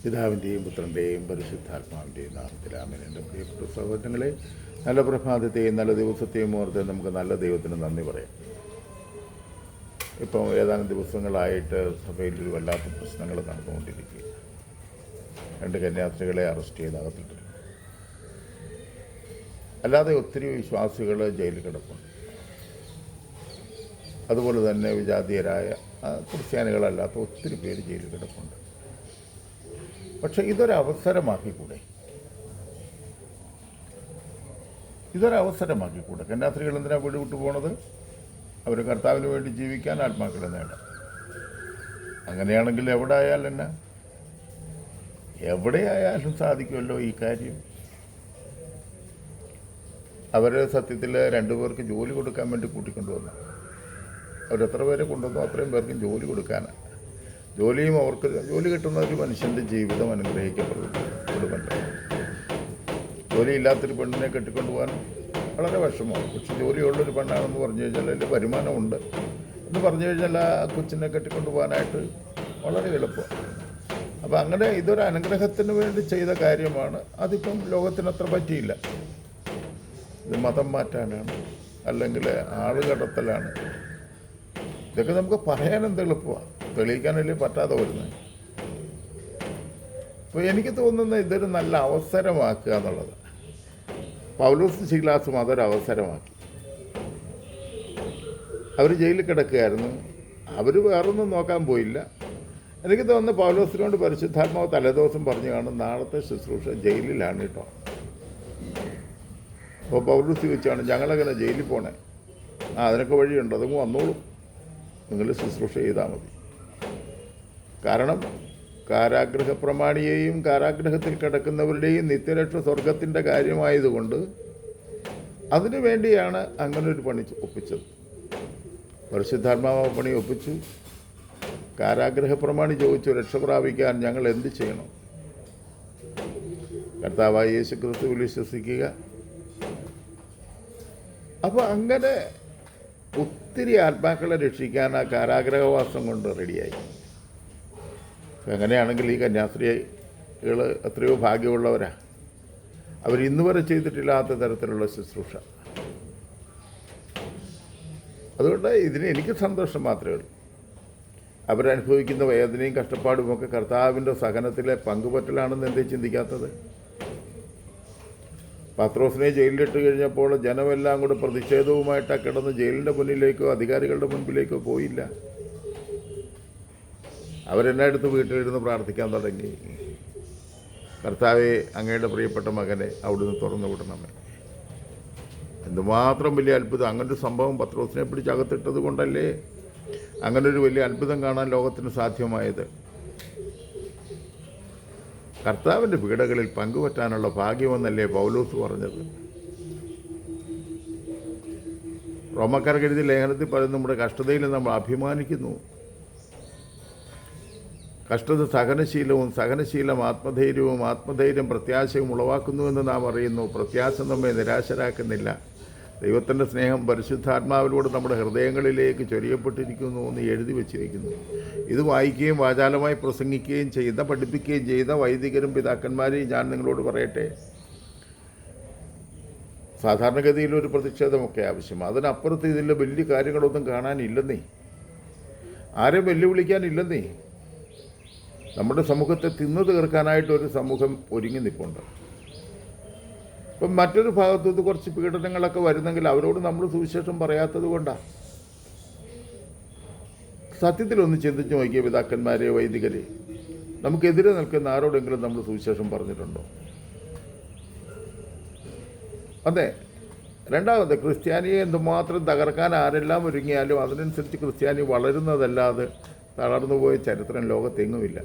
പിതാവിൻ്റെയും പുത്രൻ്റെയും പരിശുദ്ധാത്മാവിൻ്റെയും നാമത്തിൽ ആമേൻ. എൻ്റെ പ്രിയപ്പെട്ട സഹോദരങ്ങളെ, നല്ല പ്രഭാതത്തെയും നല്ല ദിവസത്തെയും ഓർത്ത് നമുക്ക് നല്ല ദൈവത്തിന് നന്ദി പറയാം. ഇപ്പം ഏതാനും ദിവസങ്ങളായിട്ട് സഭയിൽ ഒരു വല്ലാത്ത പ്രശ്നങ്ങൾ നടന്നുകൊണ്ടിരിക്കുക. 2 കന്യാസ്ത്രീകളെ അറസ്റ്റ് ചെയ്ത് അകത്തിട്ടിരിക്കും. അല്ലാതെ ഒത്തിരി വിശ്വാസികൾ ജയിലിൽ കിടപ്പുണ്ട്. അതുപോലെ തന്നെ വിജാതീയരായ ക്രിസ്ത്യാനികളല്ലാത്ത ഒത്തിരി പേര് ജയിലിൽ കിടപ്പുണ്ട്. പക്ഷെ ഇതൊരവസരമാക്കിക്കൂടെ? കന്യാസ്ത്രീകൾ എന്തിനാണ് വീട് വിട്ടു പോണത്? അവർ കർത്താവിന് വേണ്ടി ജീവിക്കാൻ ആത്മാക്കളെ നേടാം. അങ്ങനെയാണെങ്കിൽ എവിടെയായാലും സാധിക്കുമല്ലോ ഈ കാര്യം. അവർ സത്യത്തിൽ 2 പേർക്ക് ജോലി കൊടുക്കാൻ വേണ്ടി കൂട്ടിക്കൊണ്ടുവന്നു. അവരെത്ര പേരെ കൊണ്ടുവന്നു അത്രയും പേർക്കും ജോലി കൊടുക്കാനാണ്. അവർക്ക് ജോലി കിട്ടുന്ന ഒരു മനുഷ്യൻ്റെ ജീവിതം അനുഗ്രഹിക്കപ്പെടുമല്ലോ. ജോലിയില്ലാത്തൊരു പെണ്ണിനെ കെട്ടിക്കൊണ്ടുപോകാൻ വളരെ വിഷമമാണ്. പക്ഷെ ജോലിയുള്ളൊരു പെണ്ണാണെന്ന് പറഞ്ഞു കഴിഞ്ഞാൽ അതിൻ്റെ വരുമാനമുണ്ട് എന്ന് പറഞ്ഞു കഴിഞ്ഞാൽ ആ കൊച്ചിനെ കെട്ടിക്കൊണ്ടുപോകാനായിട്ട് വളരെ എളുപ്പമാണ്. അപ്പം അങ്ങനെ ഇതൊരു അനുഗ്രഹത്തിന് വേണ്ടി ചെയ്ത കാര്യമാണ്. അതിപ്പം ലോകത്തിനത്ര പറ്റിയില്ല. ഇത് മതം മാറ്റാനാണ്, അല്ലെങ്കിൽ ആളുകടത്തലാണ്. ഇതൊക്കെ നമുക്ക് പറയാൻ എന്ത് എളുപ്പമാണ്, തെളിയിക്കാനല്ലേ പറ്റാതെ വരുന്നത്. അപ്പോൾ എനിക്ക് തോന്നുന്നത് ഇതൊരു നല്ല അവസരമാക്കുക എന്നുള്ളത്. പൗലോസ് ശീലാസും അതൊരു അവസരമാക്കി. അവർ ജയിലിൽ കിടക്കുകയായിരുന്നു. അവർ വേറൊന്നും നോക്കാൻ പോയില്ല. എനിക്ക് തോന്നുന്നു പൗലോസിനോട് പരിശുദ്ധാത്മാവ് തലേദിവസം പറഞ്ഞു കാണും, നാളത്തെ ശുശ്രൂഷ ജയിലിലാണ് കേട്ടോ. അപ്പോൾ പൗലോസ് ചോദിച്ചാണ്, ഞങ്ങളെങ്ങനെ ജയിലിൽ പോണേ? അതിനൊക്കെ വഴിയുണ്ട്, അതങ്ങ് വന്നോളും, നിങ്ങൾ ശുശ്രൂഷ ചെയ്താൽ മതി. കാരണം കാരാഗ്രഹ പ്രമാണിയെയും കാരാഗ്രഹത്തിൽ കിടക്കുന്നവരുടെയും നിത്യരക്ഷ സ്വർഗത്തിൻ്റെ കാര്യമായതുകൊണ്ട് അതിനു വേണ്ടിയാണ് അങ്ങനൊരു പണി ഒപ്പിച്ചത്. പരിശുദ്ധാത്മാവ് പണി ഒപ്പിച്ചു. കാരാഗ്രഹ പ്രമാണി ചോദിച്ചു, രക്ഷ പ്രാപിക്കാൻ ഞങ്ങൾ എന്ത് ചെയ്യണം? കർത്താവായ യേശു ക്രിസ്തുവിൽ വിശ്വസിക്കുക. അപ്പോൾ അങ്ങനെ ഒത്തിരി ആത്മാക്കളെ രക്ഷിക്കാൻ ആ കാരാഗ്രഹവാസം കൊണ്ട് റെഡിയായി. അങ്ങനെയാണെങ്കിൽ ഈ കന്യാസ്ത്രീകൾ എത്രയോ ഭാഗ്യമുള്ളവരാണ്. അവർ ഇന്ന് വരെ ചെയ്തിട്ടില്ലാത്ത തരത്തിലുള്ള ശുശ്രൂഷ. അതുകൊണ്ട് ഇതിന് എനിക്ക് സന്തോഷം മാത്രമേ ഉള്ളൂ. അവരനുഭവിക്കുന്ന വേദനയും കഷ്ടപ്പാടുമൊക്കെ കർത്താവിൻ്റെ സഹനത്തിലെ പങ്കുപറ്റലാണെന്ന് എന്തേ ചിന്തിക്കാത്തത്? പത്രോസിനെ ജയിലിലിട്ട് കഴിഞ്ഞപ്പോൾ ജനമെല്ലാം കൂടെ പ്രതിഷേധവുമായിട്ടാണ് കിടന്ന് ജയിലിൻ്റെ മുന്നിലേക്കോ അധികാരികളുടെ മുൻപിലേക്കോ പോയില്ല. അവരെല്ലായിടത്തും വീട്ടിലിരുന്ന് പ്രാർത്ഥിക്കാൻ തുടങ്ങി, കർത്താവെ, അങ്ങയുടെ പ്രിയപ്പെട്ട മകനെ അവിടുന്ന് തുറന്നു വിടണമേ. എന്തുമാത്രം വലിയ അത്ഭുതം! അങ്ങനൊരു സംഭവം പത്രോസിനെ പിടിച്ചകത്തിട്ടത് കൊണ്ടല്ലേ അങ്ങനൊരു വലിയ അത്ഭുതം കാണാൻ ലോകത്തിന് സാധ്യമായത്. കർത്താവിൻ്റെ പീഡകളിൽ പങ്കുപറ്റാനുള്ള ഭാഗ്യമെന്നല്ലേ പൗലോസ് പറഞ്ഞത്. റോമക്കാർക്ക് എഴുതിയ ലേഖനത്തിൽ പറയുന്ന നമ്മുടെ കഷ്ടതയിൽ നമ്മൾ അഭിമാനിക്കുന്നു. കഷ്ടത സഹനശീലവും, സഹനശീലം ആത്മധൈര്യവും, ആത്മധൈര്യം പ്രത്യാശയും ഉളവാക്കുന്നുവെന്ന് നാം അറിയുന്നു. പ്രത്യാശ നമ്മെ നിരാശരാക്കുന്നില്ല. ദൈവത്തിൻ്റെ സ്നേഹം പരിശുദ്ധാത്മാവിലൂടെ നമ്മുടെ ഹൃദയങ്ങളിലേക്ക് ചൊരിയപ്പെട്ടിരിക്കുന്നു എന്ന് എഴുതി വച്ചിരിക്കുന്നു. ഇത് വായിക്കുകയും വാചാലമായി പ്രസംഗിക്കുകയും പഠിപ്പിക്കുകയും ചെയ്ത വൈദികരും പിതാക്കന്മാരെയും ഞാൻ നിങ്ങളോട് പറയട്ടെ, സാധാരണഗതിയിലൊരു പ്രതിഷേധമൊക്കെ ആവശ്യം. അതിനപ്പുറത്ത് ഇതിൽ വലിയ കാര്യങ്ങളൊന്നും കാണാനില്ലെന്നേ, ആരെയും വെല്ലുവിളിക്കാനില്ലെന്നേ. നമ്മുടെ സമൂഹത്തെ തിന്നു തീർക്കാനായിട്ടൊരു സമൂഹം ഒരുങ്ങി നിൽപ്പുണ്ട്. ഇപ്പം മറ്റൊരു ഭാഗത്തുനിന്ന് കുറച്ച് പീഡനങ്ങളൊക്കെ വരുന്നെങ്കിൽ അവരോട് നമ്മൾ സുവിശേഷം പറയാത്തത് കൊണ്ടാണ്. സത്യത്തിലൊന്ന് ചിന്തിച്ച് നോക്കിയ പിതാക്കന്മാരെ, വൈദികരെ, നമുക്കെതിരെ നിൽക്കുന്ന ആരോടെങ്കിലും നമ്മൾ സുവിശേഷം പറഞ്ഞിട്ടുണ്ടോ? അതെ. രണ്ടാമത്, ക്രിസ്ത്യാനിയെ എന്തുമാത്രം തകർക്കാൻ ആരെല്ലാം ഒരുങ്ങിയാലും അതിനനുസരിച്ച് ക്രിസ്ത്യാനി വളരുന്നതല്ലാതെ തളർന്നുപോയ ചരിത്രം ലോകത്തെങ്ങുമില്ല.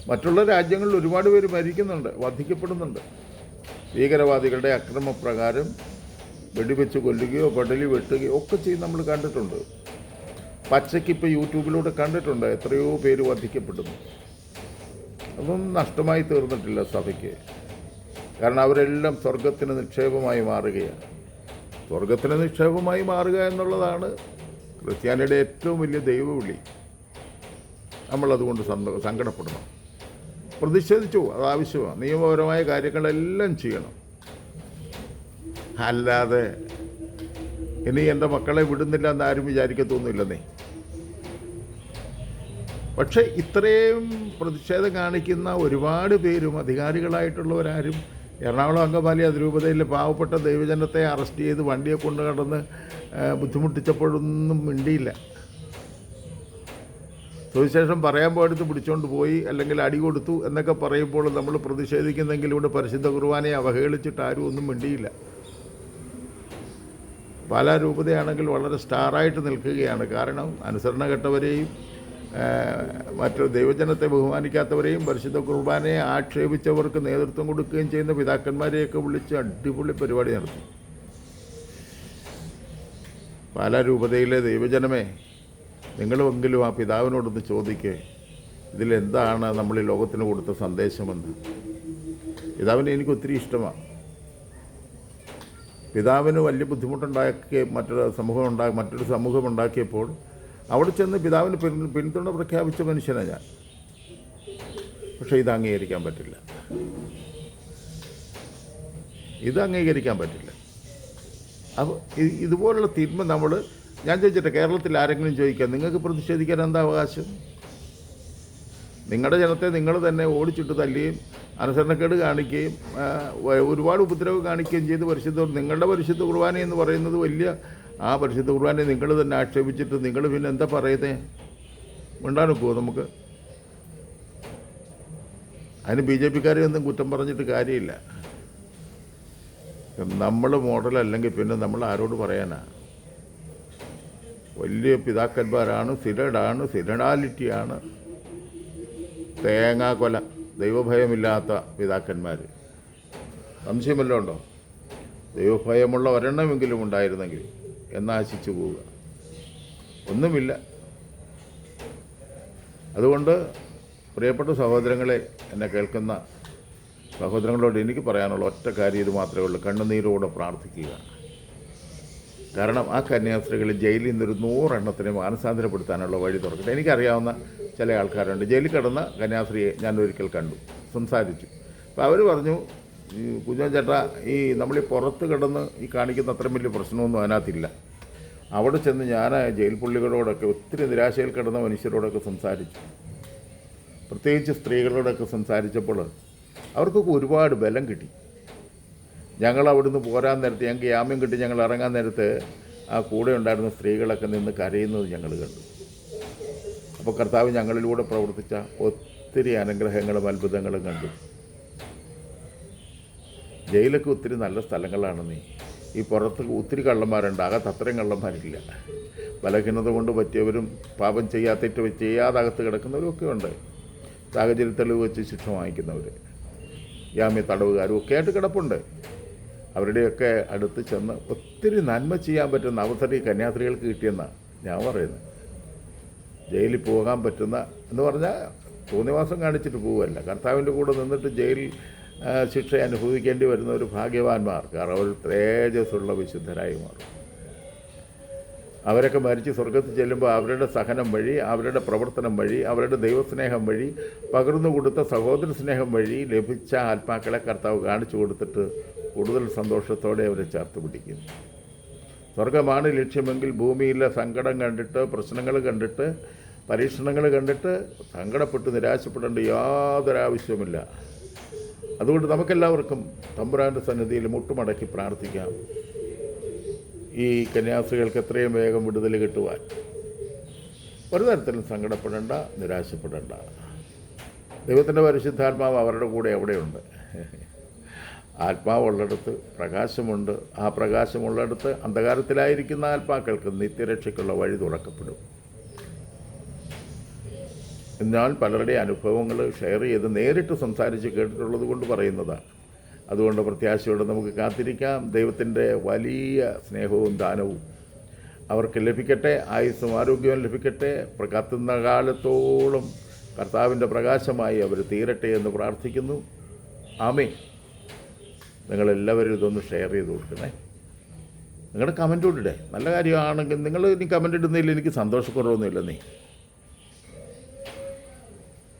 മറ്റുള്ള രാജ്യങ്ങളിൽ ഒരുപാട് പേര് മരിക്കുന്നുണ്ട്, വധിക്കപ്പെടുന്നുണ്ട്. ഭീകരവാദികളുടെ അക്രമപ്രകാരം വെടിവെച്ച് കൊല്ലുകയോ പെടലി വെട്ടുകയോ ഒക്കെ ചെയ്ത് നമ്മൾ കണ്ടിട്ടുണ്ട്. പച്ചയ്ക്കിപ്പോൾ യൂട്യൂബിലൂടെ കണ്ടിട്ടുണ്ട് എത്രയോ പേര് വധിക്കപ്പെടുന്നു. അതൊന്നും നഷ്ടമായി തീർന്നിട്ടില്ല സഭയ്ക്ക്. കാരണം അവരെല്ലാം സ്വർഗത്തിന് നിക്ഷേപമായി മാറുകയാണ്. സ്വർഗത്തിന് നിക്ഷേപമായി മാറുക എന്നുള്ളതാണ് ക്രിസ്ത്യാനിയുടെ ഏറ്റവും വലിയ ദൈവവിളി. നമ്മളതുകൊണ്ട് സങ്കടപ്പെടണം. പ്രതിഷേധിച്ചു, അത് ആവശ്യമാണ്. നിയമപരമായ കാര്യങ്ങളെല്ലാം ചെയ്യണം. അല്ലാതെ ഇനി എൻ്റെ മക്കളെ വിടുന്നില്ല എന്ന് ആരും വിചാരിക്കത്തൊന്നുമില്ലെന്നേ. പക്ഷേ ഇത്രയും പ്രതിഷേധം കാണിക്കുന്ന ഒരുപാട് പേരും അധികാരികളായിട്ടുള്ളവരാരും എറണാകുളം അങ്കമാലി അതിരൂപതയിലെ പാവപ്പെട്ട ദൈവജനത്തെ അറസ്റ്റ് ചെയ്ത് വണ്ടിയെ കൊണ്ട് കടന്ന് ബുദ്ധിമുട്ടിച്ചപ്പോഴൊന്നും മിണ്ടിയില്ല. സുവിശേഷം പറയാൻ പോയെടുത്ത് പിടിച്ചുകൊണ്ട് പോയി, അല്ലെങ്കിൽ അടി കൊടുത്തു എന്നൊക്കെ പറയുമ്പോൾ നമ്മൾ പ്രതിഷേധിക്കുന്നെങ്കിൽ ഇവിടെ പരിശുദ്ധ കുർബാനയെ അവഹേളിച്ചിട്ട് ആരും ഒന്നും മിണ്ടിയില്ല. പാലാ രൂപതയാണെങ്കിൽ വളരെ സ്റ്റാറായിട്ട് നിൽക്കുകയാണ്. കാരണം അനുസരണ കെട്ടവരെയും മറ്റു ദൈവജനത്തെ ബഹുമാനിക്കാത്തവരെയും പരിശുദ്ധ കുർബാനയെ ആക്ഷേപിച്ചവർക്ക് നേതൃത്വം കൊടുക്കുകയും ചെയ്യുന്ന പിതാക്കന്മാരെയൊക്കെ വിളിച്ച് അടിപൊളി പരിപാടി നടത്തി. പാലാ രൂപതയിലെ ദൈവജനമേ, നിങ്ങളുമെങ്കിലും ആ പിതാവിനോടൊന്ന് ചോദിക്കേ, ഇതിലെന്താണ് നമ്മൾ ഈ ലോകത്തിന് കൊടുത്ത സന്ദേശമെന്ന്. പിതാവിനെ എനിക്ക് ഒത്തിരി ഇഷ്ടമാണ്. പിതാവിന് വലിയ ബുദ്ധിമുട്ടുണ്ടാക്കിയ മറ്റൊരു സമൂഹം ഉണ്ടാക്കിയപ്പോൾ അവിടെ ചെന്ന് പിതാവിന് പിന്തുണ പ്രഖ്യാപിച്ച മനുഷ്യനാണ് ഞാൻ. പക്ഷേ ഇത് അംഗീകരിക്കാൻ പറ്റില്ല. അപ്പോൾ ഇതുപോലുള്ള തിന്മ ഞാൻ ചോദിച്ചിട്ട്, കേരളത്തിൽ ആരെങ്കിലും ചോദിക്കാം, നിങ്ങൾക്ക് പ്രതിഷേധിക്കാൻ എന്താ അവകാശം? നിങ്ങളുടെ ജനത്തെ നിങ്ങൾ തന്നെ ഓടിച്ചിട്ട് തല്ലുകയും അനുസരണക്കേട് കാണിക്കുകയും ഒരുപാട് ഉപദ്രവം കാണിക്കുകയും ചെയ്ത് നിങ്ങളുടെ പരിശുദ്ധ കുർബാന എന്ന് പറയുന്നത് ആ പരിശുദ്ധ കുർബാനയെ നിങ്ങൾ തന്നെ ആക്ഷേപിച്ചിട്ട് നിങ്ങൾ പിന്നെ എന്താ പറയുന്നേ? മിണ്ടാനൊക്കുമോ നമുക്ക്? അതിന് BJP-ക്കാരെ ഒന്നും കുറ്റം പറഞ്ഞിട്ട് കാര്യമില്ല. നമ്മൾ മോഡലല്ലെങ്കിൽ പിന്നെ നമ്മൾ ആരോട് പറയാനാ? വലിയ പിതാക്കന്മാരാണ്, സിനഡാലിറ്റിയാണ്, തേങ്ങാക്കൊല, ദൈവഭയമില്ലാത്ത പിതാക്കന്മാർ. സംശയമല്ലോ ഉണ്ടോ? ദൈവഭയമുള്ള ഒരെണ്ണമെങ്കിലും ഉണ്ടായിരുന്നെങ്കിൽ എന്നാശിച്ചു പോവുക. ഒന്നുമില്ല. അതുകൊണ്ട് പ്രിയപ്പെട്ട സഹോദരങ്ങളെ, എന്നെ കേൾക്കുന്ന സഹോദരങ്ങളോട് എനിക്ക് പറയാനുള്ള ഒറ്റ കാര്യം ഇത് മാത്രമേ ഉള്ളൂ: കണ്ണുനീരോടെ പ്രാർത്ഥിക്കുക. കാരണം ആ കന്യാസ്ത്രീകൾ ജയിലിൽ നിന്നൊരു 100 എണ്ണത്തിനെ മാനസാന്തരപ്പെടുത്താനുള്ള വഴി തുറക്കട്ടെ. എനിക്കറിയാവുന്ന ചില ആൾക്കാരുണ്ട്. ജയിലിൽ കിടന്ന കന്യാസ്ത്രീയെ ഞാൻ ഒരിക്കൽ കണ്ടു, സംസാരിച്ചു. അപ്പോൾ അവർ പറഞ്ഞു, കുഞ്ഞൻ ചേട്ടാ, നമ്മളീ പുറത്ത് കിടന്ന് കാണിക്കുന്ന അത്രയും വലിയ പ്രശ്നമൊന്നും അതിനകത്തില്ല. അവിടെ ചെന്ന് ഞാൻ ജയിൽ പുള്ളികളോടൊക്കെ, ഒത്തിരി നിരാശയിൽ കിടന്ന മനുഷ്യരോടൊക്കെ സംസാരിച്ചു. പ്രത്യേകിച്ച് സ്ത്രീകളോടൊക്കെ സംസാരിച്ചപ്പോൾ അവർക്കൊക്കെ ഒരുപാട് ബലം കിട്ടി. ഞങ്ങൾ അവിടുന്ന് പോരാൻ നേരത്ത്, ഞങ്ങൾക്ക് ജാമ്യം കിട്ടി ഞങ്ങൾ ഇറങ്ങാൻ നേരത്ത് ആ കൂടെ ഉണ്ടായിരുന്ന സ്ത്രീകളൊക്കെ നിന്ന് കരയുന്നത് ഞങ്ങൾ കണ്ടു. അപ്പോൾ കർത്താവ് ഞങ്ങളിലൂടെ പ്രവർത്തിച്ച ഒത്തിരി അനുഗ്രഹങ്ങളും അത്ഭുതങ്ങളും കണ്ടു. ജയിലൊക്കെ ഒത്തിരി നല്ല സ്ഥലങ്ങളാണ്. ഈ പുറത്ത് ഒത്തിരി കള്ളന്മാരുണ്ട്, അകത്ത് അത്രയും കള്ളന്മാരില്ല. ബലഹീനത കൊണ്ട് പറ്റിയവരും പാപം ചെയ്യാതകത്ത് കിടക്കുന്നവരും ഒക്കെ ഉണ്ട്. സാഹചര്യ തെളിവ് വെച്ച് ശിക്ഷ വാങ്ങിക്കുന്നവർ, ജാമ്യ തടവുകാരും ഒക്കെ ആയിട്ട് കിടപ്പുണ്ട്. അവരുടെയൊക്കെ അടുത്ത് ചെന്ന് ഒത്തിരി നന്മ ചെയ്യാൻ പറ്റുന്ന അവസരം ഈ കന്യാസ്ത്രീകൾക്ക് കിട്ടിയെന്നാണ് ഞാൻ പറയുന്നത്. ജയിലിൽ പോകാൻ പറ്റുന്ന എന്ന് പറഞ്ഞാൽ തോന്നിവാസം കാണിച്ചിട്ട് പോവുമല്ല, കർത്താവിൻ്റെ കൂടെ നിന്നിട്ട് ജയിൽ ശിക്ഷ അനുഭവിക്കേണ്ടി വരുന്ന ഒരു ഭാഗ്യവാന്മാർ. കാരണം അവർ തേജസ്സുള്ള വിശുദ്ധരായി മാറും. അവരൊക്കെ മരിച്ച് സ്വർഗത്തിൽ ചെല്ലുമ്പോൾ അവരുടെ സഹനം വഴി, അവരുടെ പ്രവർത്തനം വഴി, അവരുടെ ദൈവസ്നേഹം വഴി, പകർന്നു കൊടുത്ത സഹോദര സ്നേഹം വഴി ലഭിച്ച ആത്മാക്കളെ കർത്താവ് കാണിച്ചു കൊടുത്തിട്ട് കൂടുതൽ സന്തോഷത്തോടെ അവരെ ചേർത്ത് പിടിക്കുന്നു. സ്വർഗമാണ് ലക്ഷ്യമെങ്കിൽ ഭൂമിയിലെ സങ്കടം കണ്ടിട്ട്, പ്രശ്നങ്ങൾ കണ്ടിട്ട്, പരീക്ഷണങ്ങൾ കണ്ടിട്ട് സങ്കടപ്പെട്ട് നിരാശപ്പെടേണ്ട യാതൊരാവശ്യവുമില്ല. അതുകൊണ്ട് നമുക്കെല്ലാവർക്കും തമ്പുരാൻ്റെ സന്നിധിയിൽ മുട്ടുമടക്കി പ്രാർത്ഥിക്കാം, ഈ കന്യാസ്ത്രീകൾക്ക് എത്രയും വേഗം വിടുതൽ കിട്ടുവാൻ. ഒരു തരത്തിലും സങ്കടപ്പെടേണ്ട, നിരാശപ്പെടേണ്ട. ദൈവത്തിൻ്റെ പരിശുദ്ധാത്മാവ് അവരുടെ കൂടെ എവിടെയുണ്ട്. ആത്മാവുള്ളിടത്ത് പ്രകാശമുണ്ട്. ആ പ്രകാശമുള്ളിടത്ത് അന്ധകാരത്തിലായിരിക്കുന്ന ആത്മാക്കൾക്ക് നിത്യരക്ഷയ്ക്കുള്ള വഴി തുറക്കപ്പെടും. എന്നാൽ പലരുടെ അനുഭവങ്ങൾ ഷെയർ ചെയ്ത് നേരിട്ട് സംസാരിച്ച് കേട്ടിട്ടുള്ളത് കൊണ്ട് പറയുന്നതാണ്. അതുകൊണ്ട് പ്രത്യാശയോടെ നമുക്ക് കാത്തിരിക്കാം. ദൈവത്തിൻ്റെ വലിയ സ്നേഹവും ദാനവും അവർക്ക് ലഭിക്കട്ടെ, ആയുസ്സും ആരോഗ്യവും ലഭിക്കട്ടെ. കത്തുന്ന കാലത്തോളം കർത്താവിൻ്റെ പ്രകാശമായി അവർ തീരട്ടെ എന്ന് പ്രാർത്ഥിക്കുന്നു. ആമേൻ. നിങ്ങളെല്ലാവരും ഇതൊന്ന് ഷെയർ ചെയ്ത് കൊടുക്കണേ. നിങ്ങളുടെ കമൻറ്റ് ഇടേ. നല്ല കാര്യമാണെങ്കിൽ നിങ്ങൾ ഇനി കമൻറ്റ് ഇടുന്നതിൽ എനിക്ക് സന്തോഷക്കുറവൊന്നുമില്ല.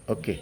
ഓക്കെ.